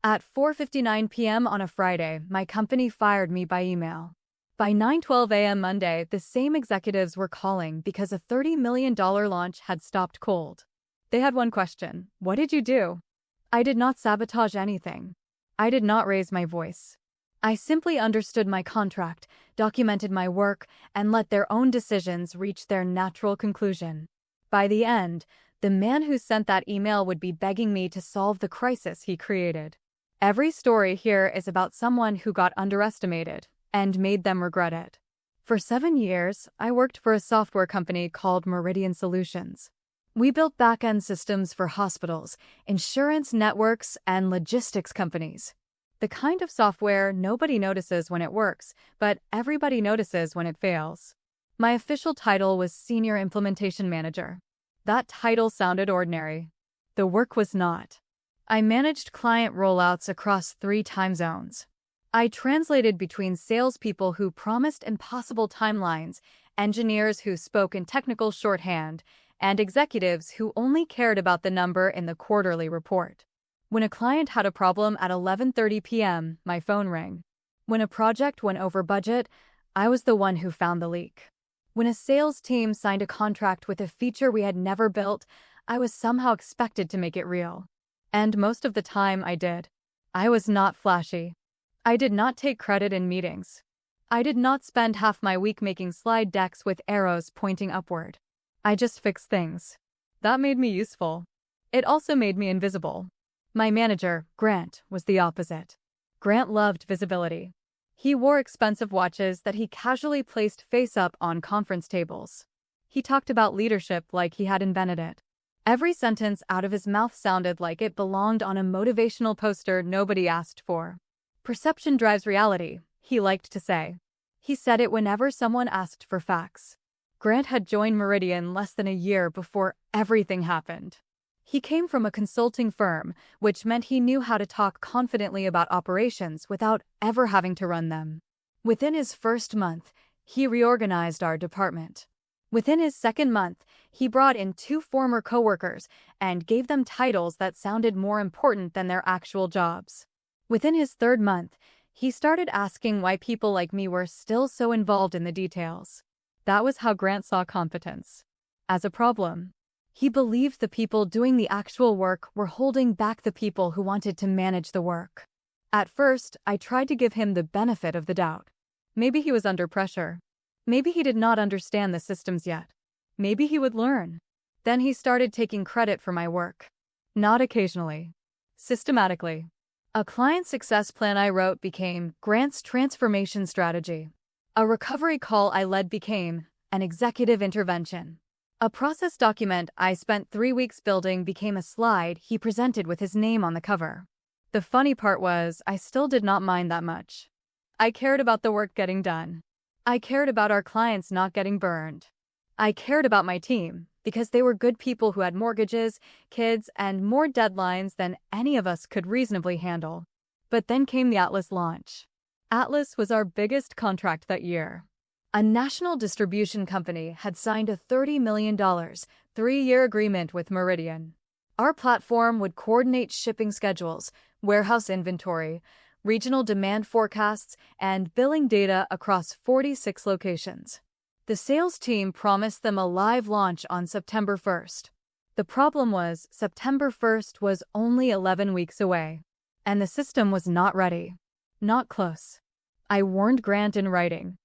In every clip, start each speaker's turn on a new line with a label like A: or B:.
A: At 4:59 p.m. on a Friday, my company fired me by email. By 9:12 a.m. Monday, the same executives were calling because a $30 million launch had stopped cold. They had one question: what did you do? I did not sabotage anything. I did not raise my voice. I simply understood my contract, documented my work, and let their own decisions reach their natural conclusion. By the end, the man who sent that email would be begging me to solve the crisis he created. Every story here is about someone who got underestimated and made them regret it. For 7 years, I worked for a software company called Meridian Solutions. We built back-end systems for hospitals, insurance networks, and logistics companies. The kind of software nobody notices when it works, but everybody notices when it fails. My official title was Senior Implementation Manager. That title sounded ordinary. The work was not. I managed client rollouts across 3 time zones. I translated between salespeople who promised impossible timelines, engineers who spoke in technical shorthand, and executives who only cared about the number in the quarterly report. When a client had a problem at 11:30 p.m., my phone rang. When a project went over budget, I was the one who found the leak. When a sales team signed a contract with a feature we had never built, I was somehow expected to make it real. And most of the time I did. I was not flashy. I did not take credit in meetings. I did not spend half my week making slide decks with arrows pointing upward. I just fixed things. That made me useful. It also made me invisible. My manager, Grant, was the opposite. Grant loved visibility. He wore expensive watches that he casually placed face up on conference tables. He talked about leadership like he had invented it. Every sentence out of his mouth sounded like it belonged on a motivational poster nobody asked for. Perception drives reality, he liked to say. He said it whenever someone asked for facts. Grant had joined Meridian less than a year before everything happened. He came from a consulting firm, which meant he knew how to talk confidently about operations without ever having to run them. Within his first month, he reorganized our department. Within his second month, he brought in 2 former coworkers and gave them titles that sounded more important than their actual jobs. Within his third month, he started asking why people like me were still so involved in the details. That was how Grant saw competence. As a problem. He believed the people doing the actual work were holding back the people who wanted to manage the work. At first, I tried to give him the benefit of the doubt. Maybe he was under pressure. Maybe he did not understand the systems yet. Maybe he would learn. Then he started taking credit for my work. Not occasionally. Systematically. A client success plan I wrote became Grant's transformation strategy. A recovery call I led became an executive intervention. A process document I spent 3 weeks building became a slide he presented with his name on the cover. The funny part was, I still did not mind that much. I cared about the work getting done. I cared about our clients not getting burned. I cared about my team, because they were good people who had mortgages, kids, and more deadlines than any of us could reasonably handle. But then came the Atlas launch. Atlas was our biggest contract that year. A national distribution company had signed a $30 million, 3-year agreement with Meridian. Our platform would coordinate shipping schedules, warehouse inventory, regional demand forecasts, and billing data across 46 locations. The sales team promised them a live launch on September 1st. The problem was, September 1st was only 11 weeks away. And the system was not ready. Not close. I warned Grant in writing.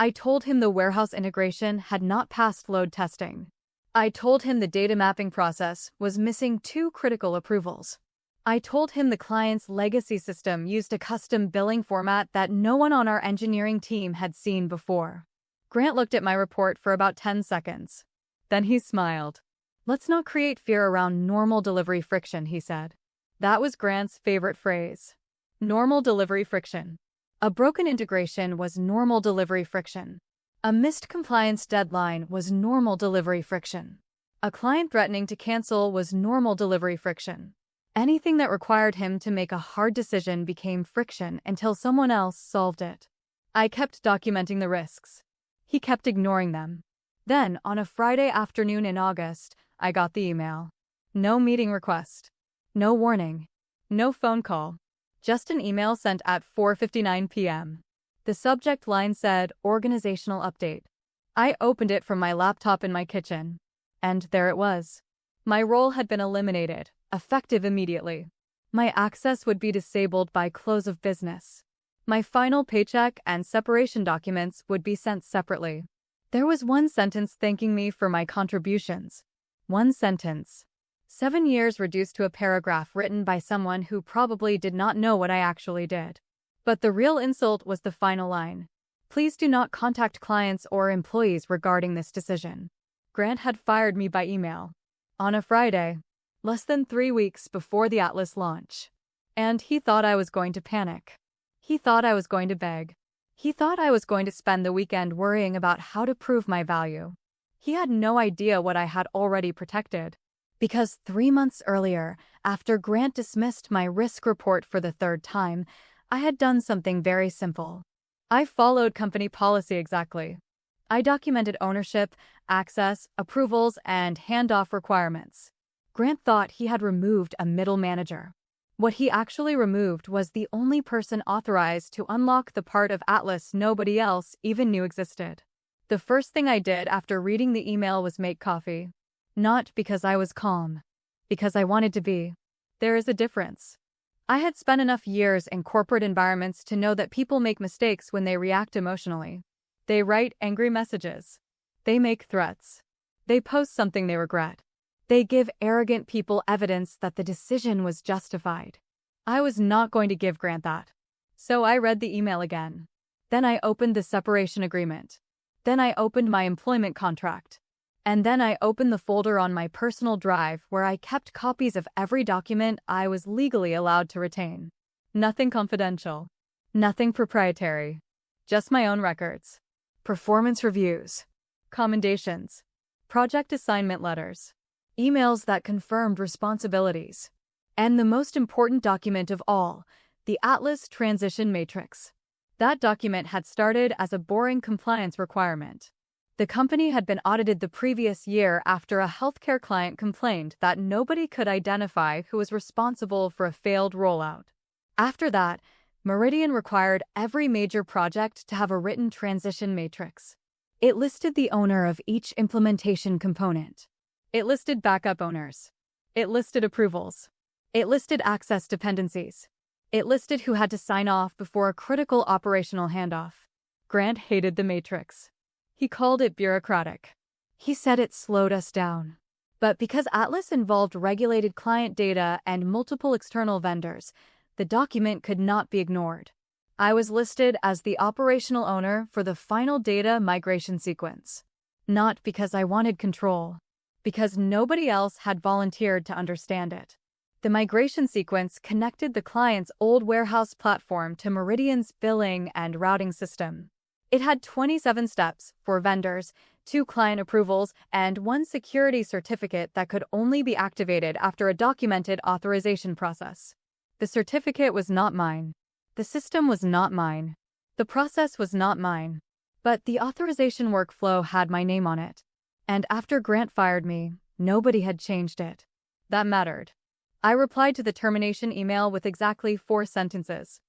A: I told him the warehouse integration had not passed load testing. I told him the data mapping process was missing 2 critical approvals. I told him the client's legacy system used a custom billing format that no one on our engineering team had seen before. Grant looked at my report for about 10 seconds. Then he smiled. "Let's not create fear around normal delivery friction," he said. That was Grant's favorite phrase. Normal delivery friction. A broken integration was normal delivery friction. A missed compliance deadline was normal delivery friction. A client threatening to cancel was normal delivery friction. Anything that required him to make a hard decision became friction until someone else solved it. I kept documenting the risks. He kept ignoring them. Then, on a Friday afternoon in August, I got the email. No meeting request. No warning. No phone call. Just an email sent at 4:59 p.m. The subject line said, "Organizational update." I opened it from my laptop in my kitchen. And there it was. My role had been eliminated, effective immediately. My access would be disabled by close of business. My final paycheck and separation documents would be sent separately. There was one sentence thanking me for my contributions. One sentence. 7 years reduced to a paragraph written by someone who probably did not know what I actually did. But the real insult was the final line. "Please do not contact clients or employees regarding this decision." Grant had fired me by email. On a Friday, less than 3 weeks before the Atlas launch. And he thought I was going to panic. He thought I was going to beg. He thought I was going to spend the weekend worrying about how to prove my value. He had no idea what I had already protected. Because 3 months earlier, after Grant dismissed my risk report for the 3rd time, I had done something very simple. I followed company policy exactly. I documented ownership, access, approvals, and handoff requirements. Grant thought he had removed a middle manager. What he actually removed was the only person authorized to unlock the part of Atlas nobody else even knew existed. The first thing I did after reading the email was make coffee. Not because I was calm. Because I wanted to be. There is a difference. I had spent enough years in corporate environments to know that people make mistakes when they react emotionally. They write angry messages. They make threats. They post something they regret. They give arrogant people evidence that the decision was justified. I was not going to give Grant that. So I read the email again. Then I opened the separation agreement. Then I opened my employment contract. And then I opened the folder on my personal drive where I kept copies of every document I was legally allowed to retain. Nothing confidential. Nothing proprietary. Just my own records. Performance reviews. Commendations. Project assignment letters. Emails that confirmed responsibilities. And the most important document of all, the Atlas Transition Matrix. That document had started as a boring compliance requirement. The company had been audited the previous year after a healthcare client complained that nobody could identify who was responsible for a failed rollout. After that, Meridian required every major project to have a written transition matrix. It listed the owner of each implementation component. It listed backup owners. It listed approvals. It listed access dependencies. It listed who had to sign off before a critical operational handoff. Grant hated the matrix. He called it bureaucratic. He said it slowed us down. But because Atlas involved regulated client data and multiple external vendors, the document could not be ignored. I was listed as the operational owner for the final data migration sequence. Not because I wanted control, because nobody else had volunteered to understand it. The migration sequence connected the client's old warehouse platform to Meridian's billing and routing system. It had 27 steps for vendors, 2 client approvals, and 1 security certificate that could only be activated after a documented authorization process. The certificate was not mine. The system was not mine. The process was not mine. But the authorization workflow had my name on it. And after Grant fired me, nobody had changed it. That mattered. I replied to the termination email with exactly 4 sentences.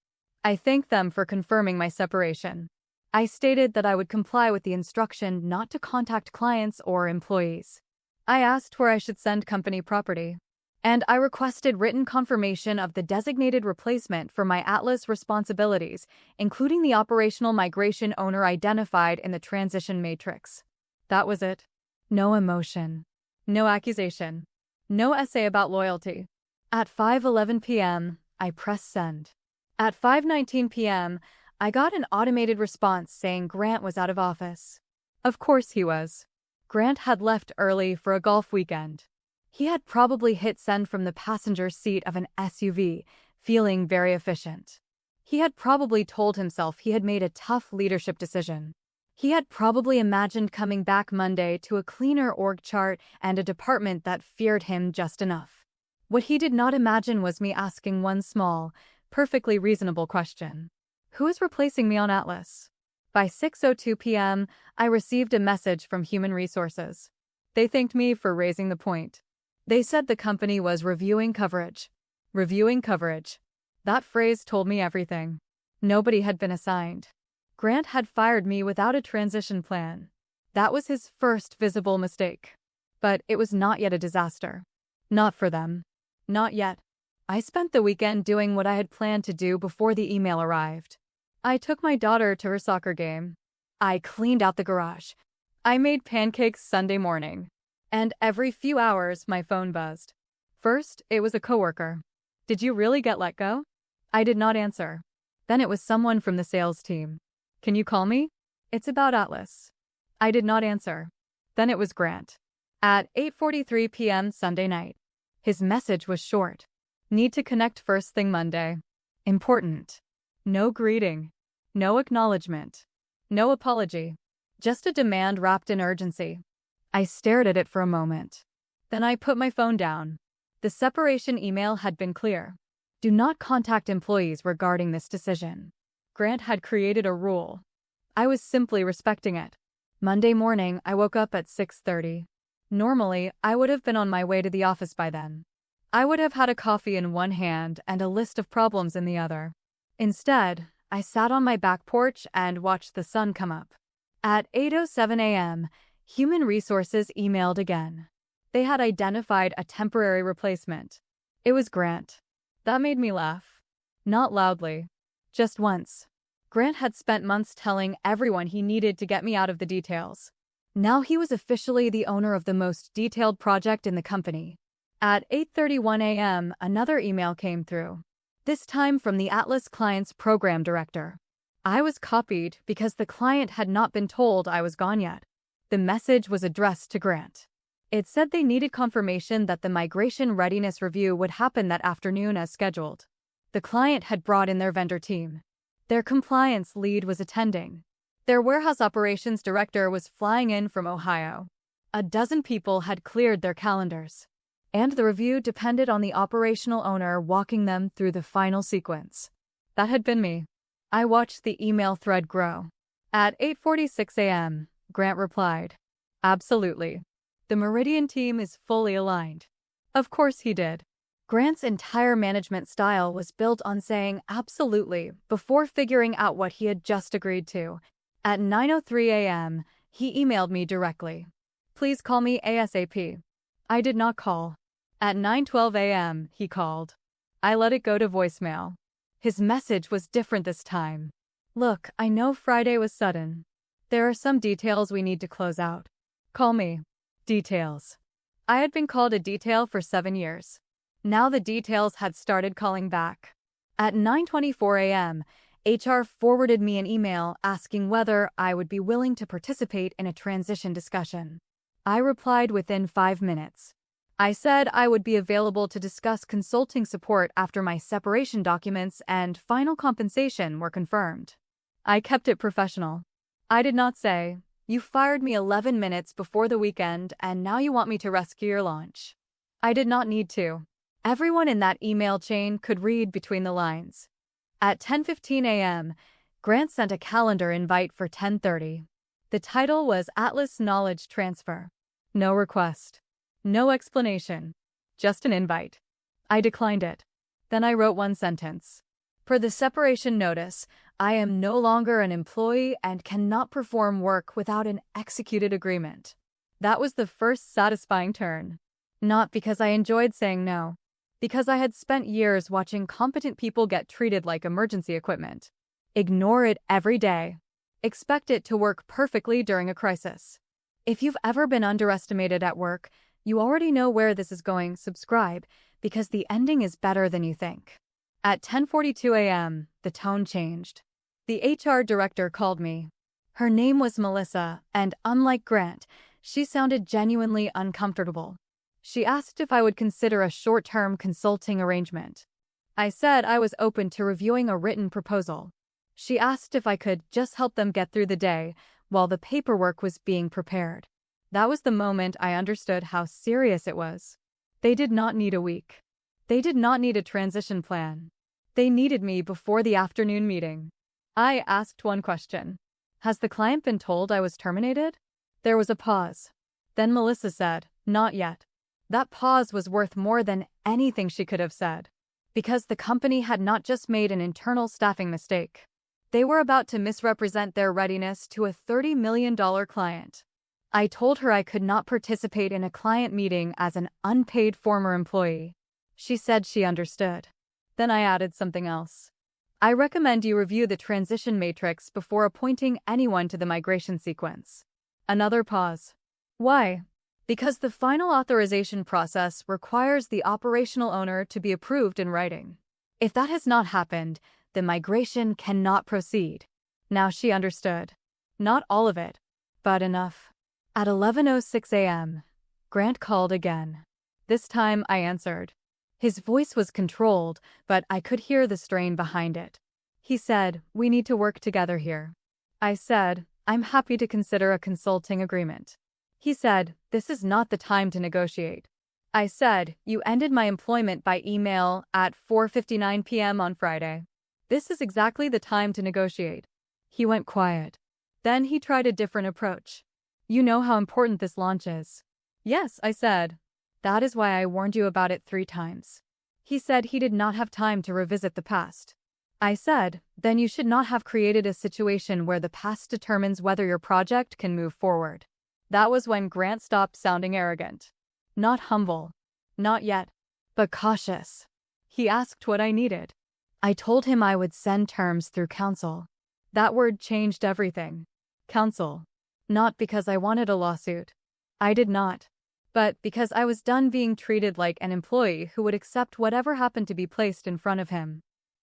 A: I thanked them for confirming my separation. I stated that I would comply with the instruction not to contact clients or employees. I asked where I should send company property. And I requested written confirmation of the designated replacement for my Atlas responsibilities, including the operational migration owner identified in the transition matrix. That was it. No emotion. No accusation. No essay about loyalty. At 5:11 p.m., I pressed send. At 5:19 p.m., I got an automated response saying Grant was out of office. Of course he was. Grant had left early for a golf weekend. He had probably hit send from the passenger seat of an SUV, feeling very efficient. He had probably told himself he had made a tough leadership decision. He had probably imagined coming back Monday to a cleaner org chart and a department that feared him just enough. What he did not imagine was me asking one small, perfectly reasonable question. Who is replacing me on Atlas? By 6:02 p.m., I received a message from Human Resources. They thanked me for raising the point. They said the company was reviewing coverage. Reviewing coverage. That phrase told me everything. Nobody had been assigned. Grant had fired me without a transition plan. That was his first visible mistake. But it was not yet a disaster. Not for them. Not yet. I spent the weekend doing what I had planned to do before the email arrived. I took my daughter to her soccer game. I cleaned out the garage. I made pancakes Sunday morning. And every few hours, my phone buzzed. First, it was a coworker. "Did you really get let go?" I did not answer. Then it was someone from the sales team. "Can you call me? It's about Atlas." I did not answer. Then it was Grant. At 8:43 p.m. Sunday night. His message was short. "Need to connect first thing Monday. Important." No greeting. No acknowledgement. No apology. Just a demand wrapped in urgency. I stared at it for a moment. Then I put my phone down. The separation email had been clear. Do not contact employees regarding this decision. Grant had created a rule. I was simply respecting it. Monday morning, I woke up at 6:30. Normally, I would have been on my way to the office by then. I would have had a coffee in one hand and a list of problems in the other. Instead, I sat on my back porch and watched the sun come up. At 8:07 a.m., Human Resources emailed again. They had identified a temporary replacement. It was Grant. That made me laugh. Not loudly. Just once. Grant had spent months telling everyone he needed to get me out of the details. Now he was officially the owner of the most detailed project in the company. At 8:31 a.m., another email came through. This time from the Atlas client's program director. I was copied because the client had not been told I was gone yet. The message was addressed to Grant. It said they needed confirmation that the migration readiness review would happen that afternoon as scheduled. The client had brought in their vendor team. Their compliance lead was attending. Their warehouse operations director was flying in from Ohio. A dozen people had cleared their calendars. And the review depended on the operational owner walking them through the final sequence. That had been me. I watched the email thread grow. At 8:46 a.m., Grant replied, "Absolutely. The Meridian team is fully aligned." Of course he did. Grant's entire management style was built on saying absolutely before figuring out what he had just agreed to. At 9:03 a.m., he emailed me directly. "Please call me ASAP." I did not call. At 9:12 a.m., he called. I let it go to voicemail. His message was different this time. "Look, I know Friday was sudden. There are some details we need to close out. Call me." Details. I had been called a detail for 7 years. Now the details had started calling back. At 9:24 a.m., HR forwarded me an email asking whether I would be willing to participate in a transition discussion. I replied within 5 minutes. I said I would be available to discuss consulting support after my separation documents and final compensation were confirmed. I kept it professional. I did not say, "You fired me 11 minutes before the weekend and now you want me to rescue your launch." I did not need to. Everyone in that email chain could read between the lines. At 10:15 a.m., Grant sent a calendar invite for 10:30. The title was Atlas Knowledge Transfer. No request. No explanation. Just an invite. I declined it. Then I wrote one sentence. Per the separation notice, I am no longer an employee and cannot perform work without an executed agreement. That was the first satisfying turn. Not because I enjoyed saying no. Because I had spent years watching competent people get treated like emergency equipment. Ignore it every day. Expect it to work perfectly during a crisis. If you've ever been underestimated at work, you already know where this is going. Subscribe, because the ending is better than you think. At 10:42 a.m., the tone changed. The HR director called me. Her name was Melissa, and unlike Grant, she sounded genuinely uncomfortable. She asked if I would consider a short-term consulting arrangement. I said I was open to reviewing a written proposal. She asked if I could just help them get through the day while the paperwork was being prepared. That was the moment I understood how serious it was. They did not need a week. They did not need a transition plan. They needed me before the afternoon meeting. I asked one question. "Has the client been told I was terminated?" There was a pause. Then Melissa said, "Not yet." That pause was worth more than anything she could have said. Because the company had not just made an internal staffing mistake. They were about to misrepresent their readiness to a $30 million client. I told her I could not participate in a client meeting as an unpaid former employee. She said she understood. Then I added something else. I recommend you review the transition matrix before appointing anyone to the migration sequence. Another pause. Why? Because the final authorization process requires the operational owner to be approved in writing. If that has not happened, the migration cannot proceed. Now she understood. Not all of it, but enough. At 11:06 a.m., Grant called again. This time I answered. His voice was controlled, but I could hear the strain behind it. He said, "We need to work together here." I said, "I'm happy to consider a consulting agreement." He said, "This is not the time to negotiate." I said, "You ended my employment by email at 4:59 p.m. on Friday. This is exactly the time to negotiate." He went quiet. Then he tried a different approach. "You know how important this launch is." "Yes," I said. "That is why I warned you about it 3 times. He said he did not have time to revisit the past. I said, "Then you should not have created a situation where the past determines whether your project can move forward." That was when Grant stopped sounding arrogant. Not humble. Not yet. But cautious. He asked what I needed. I told him I would send terms through counsel. That word changed everything. Counsel. Not because I wanted a lawsuit. I did not. But because I was done being treated like an employee who would accept whatever happened to be placed in front of him.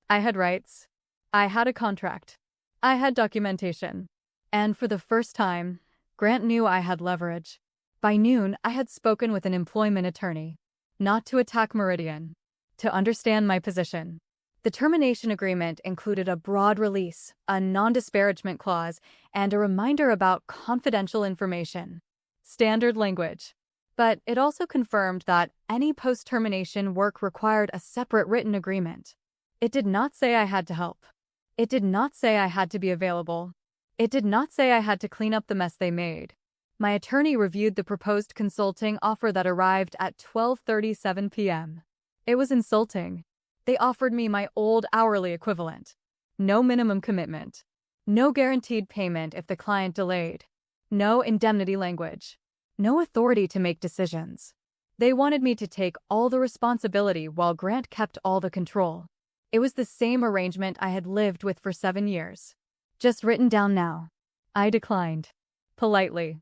A: I had rights. I had a contract. I had documentation. And for the first time, Grant knew I had leverage. By noon, I had spoken with an employment attorney. Not to attack Meridian. To understand my position. The termination agreement included a broad release, a non-disparagement clause, and a reminder about confidential information. Standard language. But it also confirmed that any post-termination work required a separate written agreement. It did not say I had to help. It did not say I had to be available. It did not say I had to clean up the mess they made. My attorney reviewed the proposed consulting offer that arrived at 12:37 p.m. It was insulting. They offered me my old hourly equivalent. No minimum commitment. No guaranteed payment if the client delayed. No indemnity language. No authority to make decisions. They wanted me to take all the responsibility while Grant kept all the control. It was the same arrangement I had lived with for 7 years. Just written down now. I declined. Politely.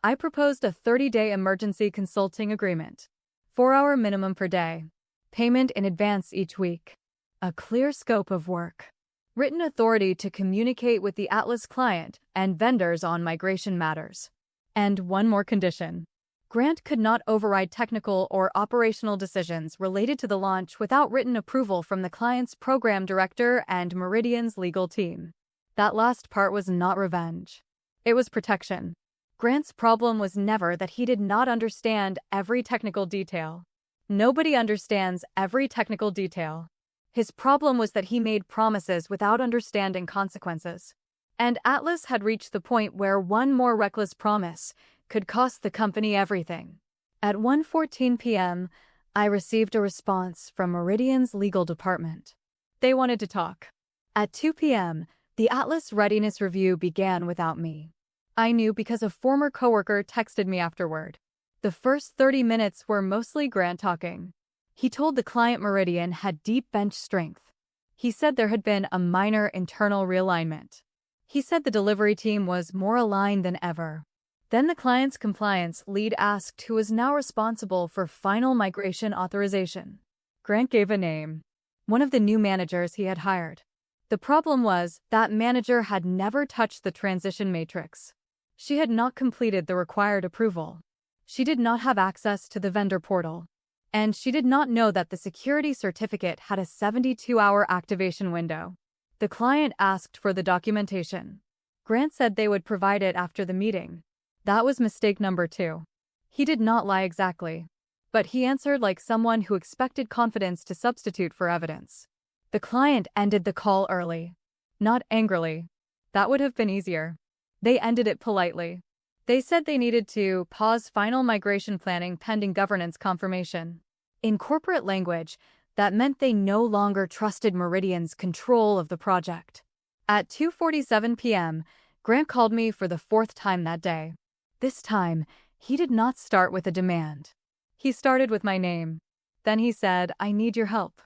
A: I proposed a 30-day emergency consulting agreement. 4-hour minimum per day. Payment in advance each week. A clear scope of work. Written authority to communicate with the Atlas client and vendors on migration matters. And one more condition. Grant could not override technical or operational decisions related to the launch without written approval from the client's program director and Meridian's legal team. That last part was not revenge. It was protection. Grant's problem was never that he did not understand every technical detail. Nobody understands every technical detail. His problem was that he made promises without understanding consequences. And Atlas had reached the point where one more reckless promise could cost the company everything. At 1:14 p.m., I received a response from Meridian's legal department. They wanted to talk. At 2 p.m., the Atlas readiness review began without me. I knew because a former coworker texted me afterward. The first 30 minutes were mostly Grant talking. He told the client Meridian had deep bench strength. He said there had been a minor internal realignment. He said the delivery team was more aligned than ever. Then the client's compliance lead asked who was now responsible for final migration authorization. Grant gave a name. One of the new managers he had hired. The problem was that manager had never touched the transition matrix. She had not completed the required approval. She did not have access to the vendor portal. And she did not know that the security certificate had a 72-hour activation window. The client asked for the documentation. Grant said they would provide it after the meeting. That was mistake number 2. He did not lie exactly. But he answered like someone who expected confidence to substitute for evidence. The client ended the call early. Not angrily. That would have been easier. They ended it politely. They said they needed to pause final migration planning pending governance confirmation. In corporate language, That meant they no longer trusted Meridian's control of the project. At 2:47 p.m., Grant called me for the fourth time that day. This time, he did not start with a demand. He started with my name. Then he said, "I need your help."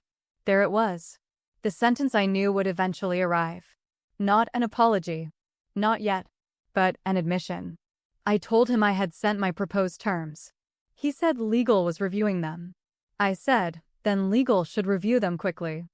A: There it was. The sentence I knew would eventually arrive. Not an apology. Not yet. But an admission. I told him I had sent my proposed terms. He said legal was reviewing them. I said, then legal should review them quickly.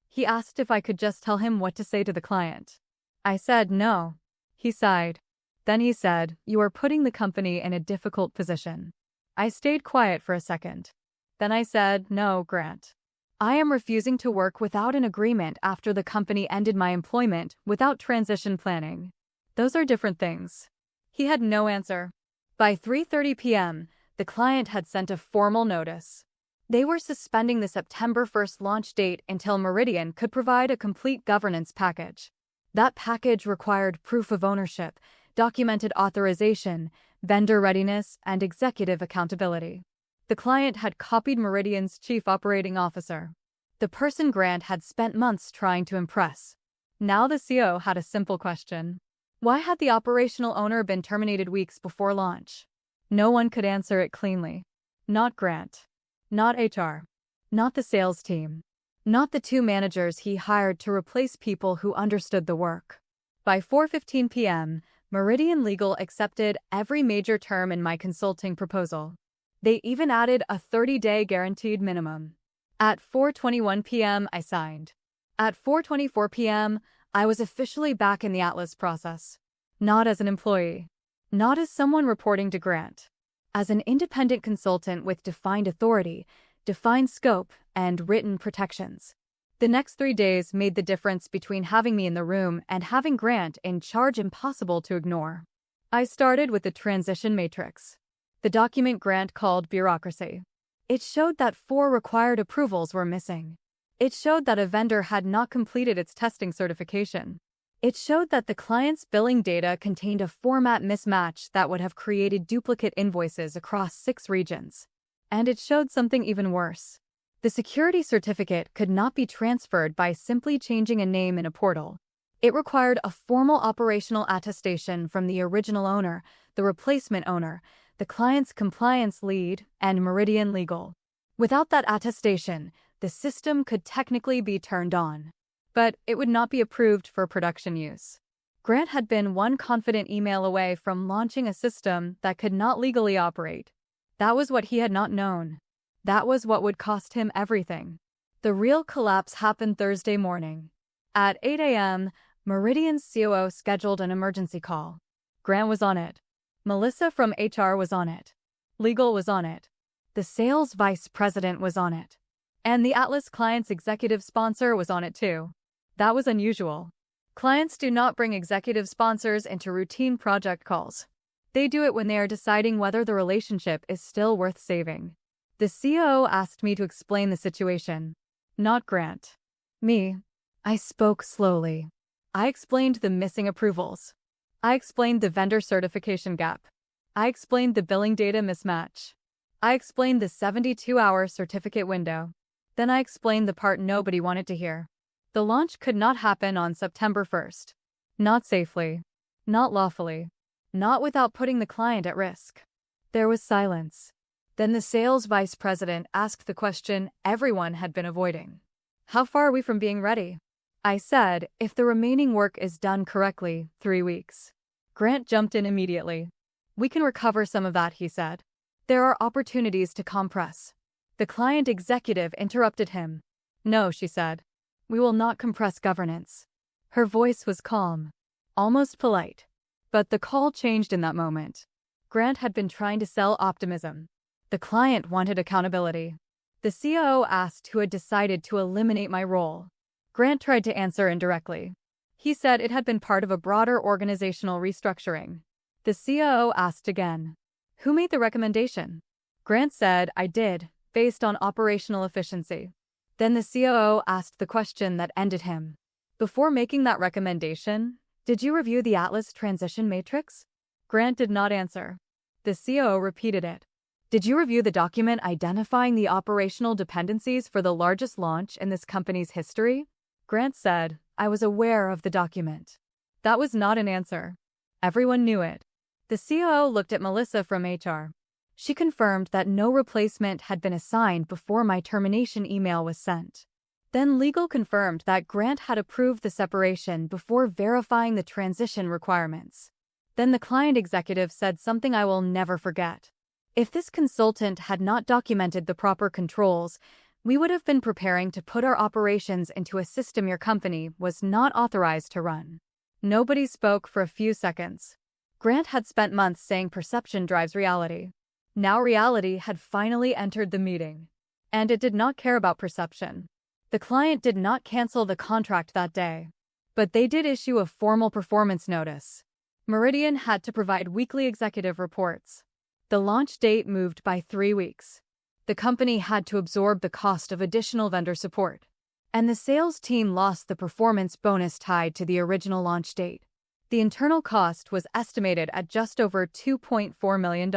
A: He asked if I could just tell him what to say to the client. I said no. He sighed. Then he said, "You are putting the company in a difficult position." I stayed quiet for a second. Then I said, "No, Grant. I am refusing to work without an agreement after the company ended my employment without transition planning. Those are different things." He had no answer. By 3:30 p.m., the client had sent a formal notice. They were suspending the September 1st launch date until Meridian could provide a complete governance package. That package required proof of ownership, documented authorization, vendor readiness, and executive accountability. The client had copied Meridian's chief operating officer, the person Grant had spent months trying to impress. Now the CEO had a simple question. Why had the operational owner been terminated weeks before launch? No one could answer it cleanly. Not Grant. Not HR. Not the sales team. Not the two managers he hired to replace people who understood the work. By 4:15 p.m., Meridian Legal accepted every major term in my consulting proposal. They even added a 30-day guaranteed minimum. At 4:21 p.m., I signed. At 4:24 p.m., I was officially back in the Atlas process. Not as an employee. Not as someone reporting to Grant. As an independent consultant with defined authority, defined scope, and written protections. The next 3 days made the difference between having me in the room and having Grant in charge impossible to ignore. I started with the transition matrix. The document Grant called bureaucracy. It showed that 4 required approvals were missing. It showed that a vendor had not completed its testing certification. It showed that the client's billing data contained a format mismatch that would have created duplicate invoices across 6 regions. And it showed something even worse. The security certificate could not be transferred by simply changing a name in a portal. It required a formal operational attestation from the original owner, the replacement owner, the client's compliance lead, and Meridian Legal. Without that attestation, the system could technically be turned on. But it would not be approved for production use. Grant had been one confident email away from launching a system that could not legally operate. That was what he had not known. That was what would cost him everything. The real collapse happened Thursday morning. At 8 a.m., Meridian's COO scheduled an emergency call. Grant was on it. Melissa from HR was on it. Legal was on it. The sales vice president was on it. And the Atlas client's executive sponsor was on it too. That was unusual. Clients do not bring executive sponsors into routine project calls. They do it when they are deciding whether the relationship is still worth saving. The COO asked me to explain the situation. Not Grant. Me. I spoke slowly. I explained the missing approvals. I explained the vendor certification gap. I explained the billing data mismatch. I explained the 72-hour certificate window. Then I explained the part nobody wanted to hear. The launch could not happen on September 1st. Not safely. Not lawfully. Not without putting the client at risk. There was silence. Then the sales vice president asked the question everyone had been avoiding. How far are we from being ready? I said, if the remaining work is done correctly, 3 weeks. Grant jumped in immediately. We can recover some of that, he said. There are opportunities to compress. The client executive interrupted him. No, she said. We will not compress governance. Her voice was calm, almost polite. But the call changed in that moment. Grant had been trying to sell optimism. The client wanted accountability. The COO asked who had decided to eliminate my role. Grant tried to answer indirectly. He said it had been part of a broader organizational restructuring. The COO asked again. Who made the recommendation? Grant said, I did, based on operational efficiency. Then the COO asked the question that ended him. Before making that recommendation, did you review the Atlas transition matrix? Grant did not answer. The COO repeated it. Did you review the document identifying the operational dependencies for the largest launch in this company's history? Grant said, I was aware of the document. That was not an answer. Everyone knew it. The COO looked at Melissa from HR. She confirmed that no replacement had been assigned before my termination email was sent. Then legal confirmed that Grant had approved the separation before verifying the transition requirements. Then the client executive said something I will never forget. If this consultant had not documented the proper controls, we would have been preparing to put our operations into a system your company was not authorized to run. Nobody spoke for a few seconds. Grant had spent months saying perception drives reality. Now reality had finally entered the meeting. And it did not care about perception. The client did not cancel the contract that day. But they did issue a formal performance notice. Meridian had to provide weekly executive reports. The launch date moved by 3 weeks. The company had to absorb the cost of additional vendor support. And the sales team lost the performance bonus tied to the original launch date. The internal cost was estimated at just over $2.4 million.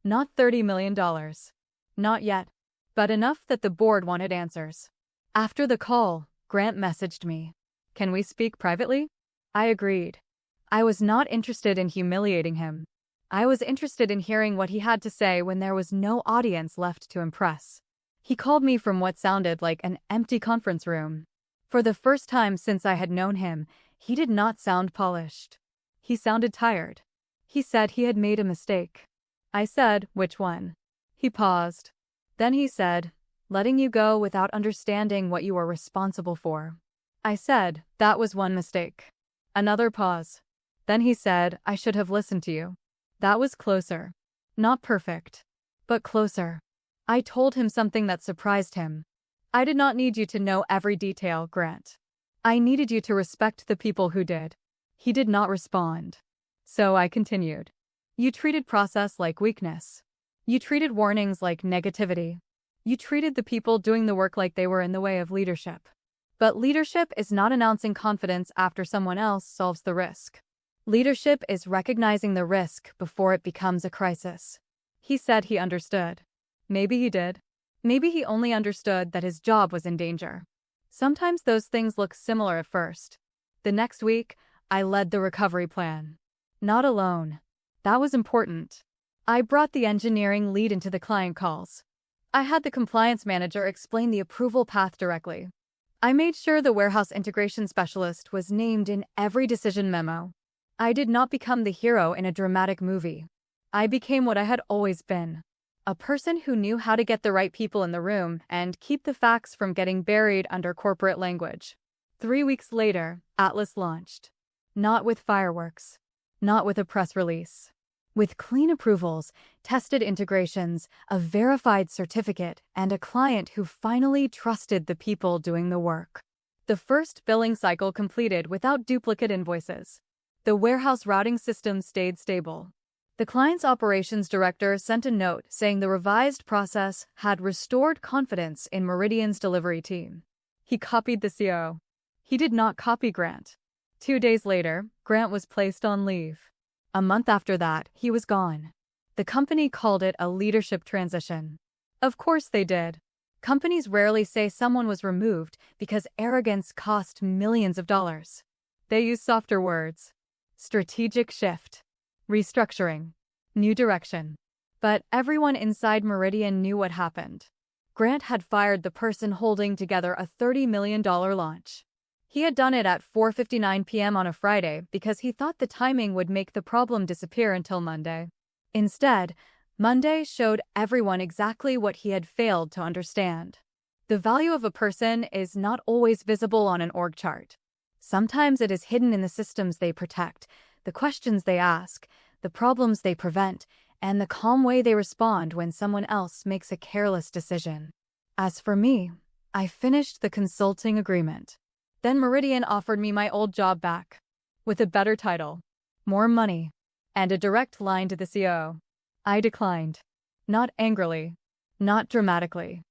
A: Not $30 million. Not yet. But enough that the board wanted answers. After the call, Grant messaged me. Can we speak privately? I agreed. I was not interested in humiliating him. I was interested in hearing what he had to say when there was no audience left to impress. He called me from what sounded like an empty conference room. For the first time since I had known him, he did not sound polished. He sounded tired. He said he had made a mistake. I said, which one? He paused. Then he said, letting you go without understanding what you were responsible for. I said, that was one mistake. Another pause. Then he said, I should have listened to you. That was closer. Not perfect, but closer. I told him something that surprised him. I did not need you to know every detail, Grant. I needed you to respect the people who did. He did not respond. So I continued. You treated process like weakness. You treated warnings like negativity. You treated the people doing the work like they were in the way of leadership. But leadership is not announcing confidence after someone else solves the risk. Leadership is recognizing the risk before it becomes a crisis. He said he understood. Maybe he did. Maybe he only understood that his job was in danger. Sometimes those things look similar at first. The next week, I led the recovery plan. Not alone. That was important. I brought the engineering lead into the client calls. I had the compliance manager explain the approval path directly. I made sure the warehouse integration specialist was named in every decision memo. I did not become the hero in a dramatic movie. I became what I had always been. A person who knew how to get the right people in the room and keep the facts from getting buried under corporate language. 3 weeks later, Atlas launched. Not with fireworks. Not with a press release. With clean approvals, tested integrations, a verified certificate, and a client who finally trusted the people doing the work. The first billing cycle completed without duplicate invoices. The warehouse routing system stayed stable. The client's operations director sent a note saying the revised process had restored confidence in Meridian's delivery team. He copied the CO. He did not copy Grant. 2 days later, Grant was placed on leave. A month after that, he was gone. The company called it a leadership transition. Of course they did. Companies rarely say someone was removed because arrogance cost millions of dollars. They use softer words. Strategic shift. Restructuring. New direction. But everyone inside Meridian knew what happened. Grant had fired the person holding together a $30 million launch. He had done it at 4:59 p.m. on a Friday because he thought the timing would make the problem disappear until Monday. Instead, Monday showed everyone exactly what he had failed to understand. The value of a person is not always visible on an org chart. Sometimes it is hidden in the systems they protect, the questions they ask, the problems they prevent, and the calm way they respond when someone else makes a careless decision. As for me, I finished the consulting agreement. Then Meridian offered me my old job back, with a better title, more money, and a direct line to the CEO. I declined. Not angrily, not dramatically.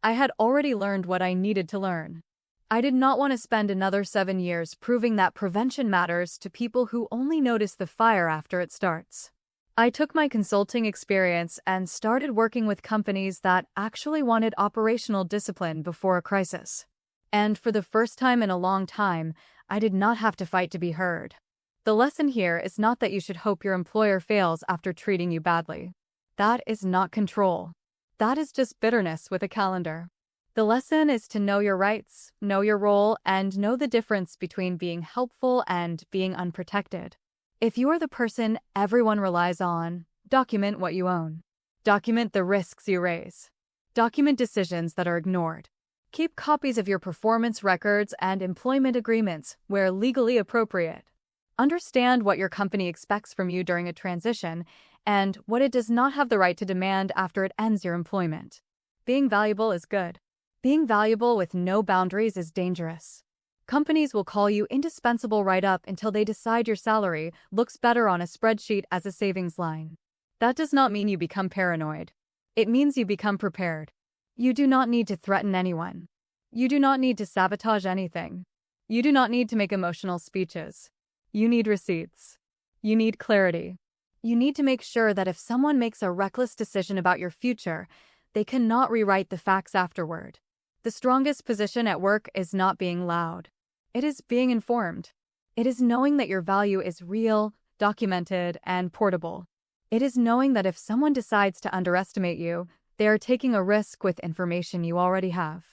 A: I had already learned what I needed to learn. I did not want to spend another 7 years proving that prevention matters to people who only notice the fire after it starts. I took my consulting experience and started working with companies that actually wanted operational discipline before a crisis. And for the first time in a long time, I did not have to fight to be heard. The lesson here is not that you should hope your employer fails after treating you badly. That is not control. That is just bitterness with a calendar. The lesson is to know your rights, know your role, and know the difference between being helpful and being unprotected. If you are the person everyone relies on, document what you own. Document the risks you raise. Document decisions that are ignored. Keep copies of your performance records and employment agreements where legally appropriate. Understand what your company expects from you during a transition and what it does not have the right to demand after it ends your employment. Being valuable is good. Being valuable with no boundaries is dangerous. Companies will call you indispensable right up until they decide your salary looks better on a spreadsheet as a savings line. That does not mean you become paranoid. It means you become prepared. You do not need to threaten anyone. You do not need to sabotage anything. You do not need to make emotional speeches. You need receipts. You need clarity. You need to make sure that if someone makes a reckless decision about your future, they cannot rewrite the facts afterward. The strongest position at work is not being loud. It is being informed. It is knowing that your value is real, documented, and portable. It is knowing that if someone decides to underestimate you, they are taking a risk with information you already have.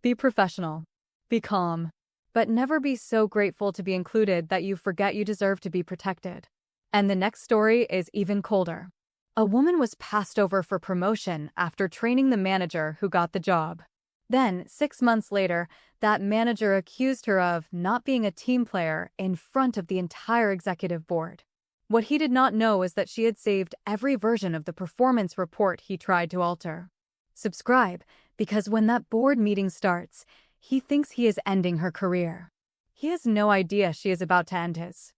A: Be professional. Be calm. But never be so grateful to be included that you forget you deserve to be protected. And the next story is even colder. A woman was passed over for promotion after training the manager who got the job. Then, 6 months later, that manager accused her of not being a team player in front of the entire executive board. What he did not know is that she had saved every version of the performance report he tried to alter. Subscribe, because when that board meeting starts, he thinks he is ending her career. He has no idea she is about to end his.